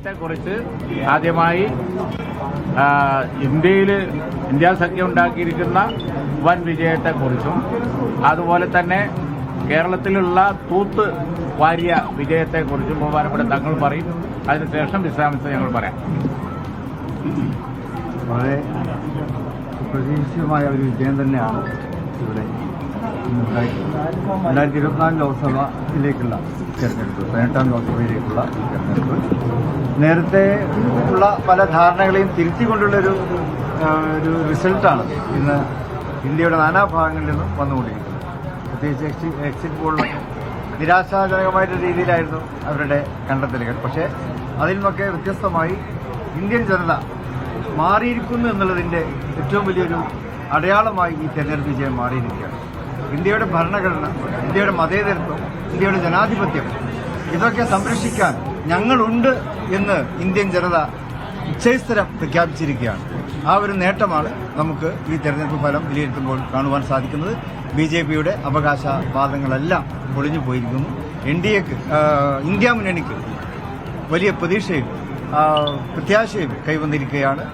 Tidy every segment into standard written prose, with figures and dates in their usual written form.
വിജയത്തെക്കുറിച്ച് ആദ്യമായി ഇന്ത്യ സഖ്യം ഉണ്ടാക്കിയിരിക്കുന്ന വൻ വിജയത്തെക്കുറിച്ചും അതുപോലെ തന്നെ കേരളത്തിലുള്ള തൂത്ത് വാരിയ വിജയത്തെക്കുറിച്ചും ബഹുമാനപ്പെട്ട തങ്ങൾ പറയും. അതിനുശേഷം വിശദാംശം ഞങ്ങൾ പറയാം. വളരെ പ്രതീക്ഷിതമായ ഒരു വിജയം തന്നെയാണ് ഇവിടെ 2024 ലോക്സഭയിലേക്കുള്ള തെരഞ്ഞെടുപ്പ്, 18ാം ലോക്സഭയിലേക്കുള്ള തെരഞ്ഞെടുപ്പ്. നേരത്തെ ഉള്ള പല ധാരണകളെയും തിരുത്തിക്കൊണ്ടുള്ളൊരു റിസൾട്ടാണ് ഇന്ന് ഇന്ത്യയുടെ നാനാഭാഗങ്ങളിൽ നിന്നും വന്നുകൊണ്ടിരിക്കുന്നത്. പ്രത്യേകിച്ച് എക്സിറ്റ് പോളിലൊക്കെ നിരാശാജനകമായിട്ട് രീതിയിലായിരുന്നു അവരുടെ കണ്ടെത്തലുകൾ. പക്ഷേ അതിൽ നിന്നൊക്കെ വ്യത്യസ്തമായി ഇന്ത്യൻ ജനത മാറിയിരിക്കുന്നു എന്നുള്ളതിൻ്റെ ഏറ്റവും വലിയൊരു അടയാളമായി ഈ തെരഞ്ഞെടുപ്പ് വിജയം മാറിയിരിക്കുകയാണ്. ഇന്ത്യയുടെ ഭരണഘടന, ഇന്ത്യയുടെ മതേതരത്വം, ഇന്ത്യയുടെ ജനാധിപത്യം ഇതൊക്കെ സംരക്ഷിക്കാൻ ഞങ്ങളുണ്ട് എന്ന് ഇന്ത്യൻ ജനത ഉച്ചസ്ഥരം പ്രഖ്യാപിച്ചിരിക്കുകയാണ്. ആ ഒരു നേട്ടമാണ് നമുക്ക് ഈ തെരഞ്ഞെടുപ്പ് ഫലം വിലയിരുത്തുമ്പോൾ കാണുവാൻ സാധിക്കുന്നത്. BJPയുടെ അവകാശവാദങ്ങളെല്ലാം പൊളിഞ്ഞു പോയിരിക്കുന്നു. NDAക്ക്, ഇന്ത്യ മുന്നണിക്ക് വലിയ പ്രതീക്ഷയും പ്രത്യാശയും കൈവന്നിരിക്കുകയാണ്.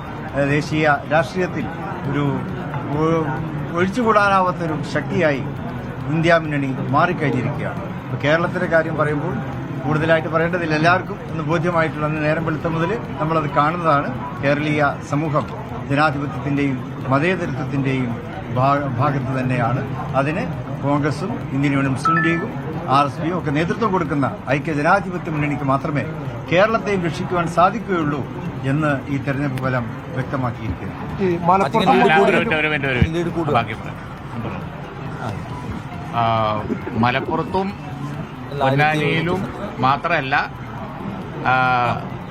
ദേശീയ രാഷ്ട്രീയത്തിൽ ഒരു ഒഴിച്ചുകൂടാനാവാത്തൊരു ശക്തിയായി ഇന്ത്യ മുന്നണി മാറിക്കഴിഞ്ഞിരിക്കുകയാണ്. ഇപ്പോൾ കേരളത്തിൻ്റെ കാര്യം പറയുമ്പോൾ കൂടുതലായിട്ട് പറയേണ്ടതില്ല, എല്ലാവർക്കും ഒന്ന് ബോധ്യമായിട്ടുള്ള നേരം വെളുത്ത മുതൽ നമ്മളത് കാണുന്നതാണ്. കേരളീയ സമൂഹം ജനാധിപത്യത്തിൻ്റെയും മതേതരത്വത്തിൻ്റെയും ഭാഗത്ത് തന്നെയാണ്. അതിന് കോൺഗ്രസും ഇന്ത്യൻ യൂണിയൻ മുസ്ലിം ലീഗും RSPയും ഒക്കെ നേതൃത്വം കൊടുക്കുന്ന ഐക്യ ജനാധിപത്യ മുന്നണിക്ക് മാത്രമേ കേരളത്തെയും രക്ഷിക്കുവാൻ സാധിക്കുകയുള്ളൂ എന്ന് ഈ തെരഞ്ഞെടുപ്പ് ഫലം വ്യക്തമാക്കിയിരിക്കുന്നു. മലപ്പുറത്തും പൊന്നാനിയിലും മാത്രമല്ല,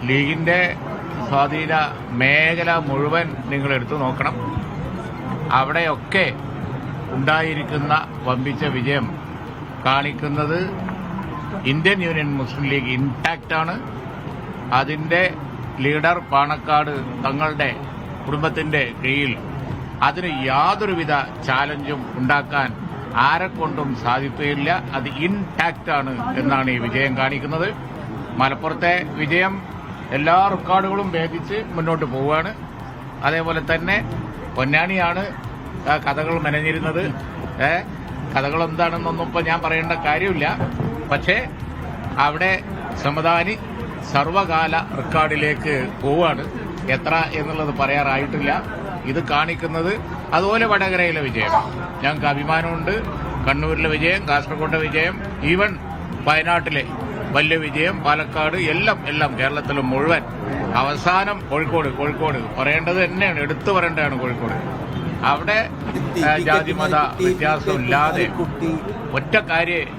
ലീഗിന്റെ സ്വാധീന മേഖല മുഴുവൻ നിങ്ങൾ എടുത്തു നോക്കണം. അവിടെയൊക്കെ ഉണ്ടായിരിക്കുന്ന വമ്പിച്ച വിജയം കാണിക്കുന്നത് ഇന്ത്യൻ യൂണിയൻ മുസ്ലിം ലീഗ് ഇൻടാക്റ്റാണ്. അതിൻ്റെ ലീഡർ പാണക്കാട് തങ്ങളുടെ കുടുംബത്തിൻ്റെ കീഴിൽ അതിന് യാതൊരുവിധ ചാലഞ്ചും ഉണ്ടാക്കാൻ ആരെക്കൊണ്ടും സാധിക്കുകയില്ല. അത് ഇൻടാക്റ്റാണ് എന്നാണ് ഈ വിജയം കാണിക്കുന്നത്. മലപ്പുറത്തെ വിജയം എല്ലാ റെക്കോർഡുകളും ഭേദിച്ച് മുന്നോട്ട് പോവുകയാണ്. അതേപോലെ തന്നെ പൊന്നാനിയാണ് കഥകൾ മെനഞ്ഞിരുന്നത്. കഥകൾ എന്താണെന്നൊന്നും ഇപ്പോൾ ഞാൻ പറയേണ്ട കാര്യമില്ല. പക്ഷേ അവിടെ സമദാനി സർവകാല റെക്കോർഡിലേക്ക് പോവുകയാണ്. എത്ര എന്നുള്ളത് പറയാറായിട്ടില്ല. ഇത് കാണിക്കുന്നത് അതുപോലെ വടകരയിലെ വിജയം ഞങ്ങൾക്ക് അഭിമാനമുണ്ട്. കണ്ണൂരിലെ വിജയം, കാസർഗോഡിലെ വിജയം, ഈവൻ വയനാട്ടിലെ വലിയ വിജയം, പാലക്കാട്, എല്ലാം കേരളത്തിൽ മുഴുവൻ. അവസാനം കോഴിക്കോട് പറയേണ്ടത് തന്നെയാണ്, എടുത്തു പറയേണ്ടതാണ് കോഴിക്കോട്. അവിടെ ജാതിമത വ്യത്യാസമില്ലാതെ ഒറ്റ കാര്യം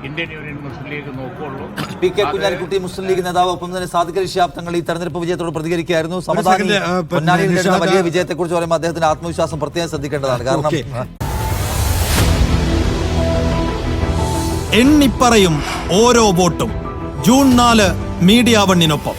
ഇന്ത്യൻ യൂണിയൻ മുസ്ലിം ലീഗ് നോക്കുള്ളൂ. PK കുഞ്ഞാലിക്കുട്ടി മുസ്ലിം ലീഗ് നേതാവ്, ഒപ്പം തന്നെ സാദിഖ് അലി ശിഹാബ് തങ്ങൾ ഈ തെരഞ്ഞെടുപ്പ് വിജയത്തോട് പ്രതികരിക്കുകയായിരുന്നു. പൊന്നാനിയിൽ നേടുന്ന വലിയ വിജയത്തെക്കുറിച്ച് പറയുമ്പോൾ അദ്ദേഹത്തിന്റെ ആത്മവിശ്വാസം പ്രത്യേകം ശ്രദ്ധിക്കേണ്ടതാണ്. കാരണം എണ്ണിപ്പറയും ഓരോ വോട്ടും. June 4 media 1-നൊപ്പം.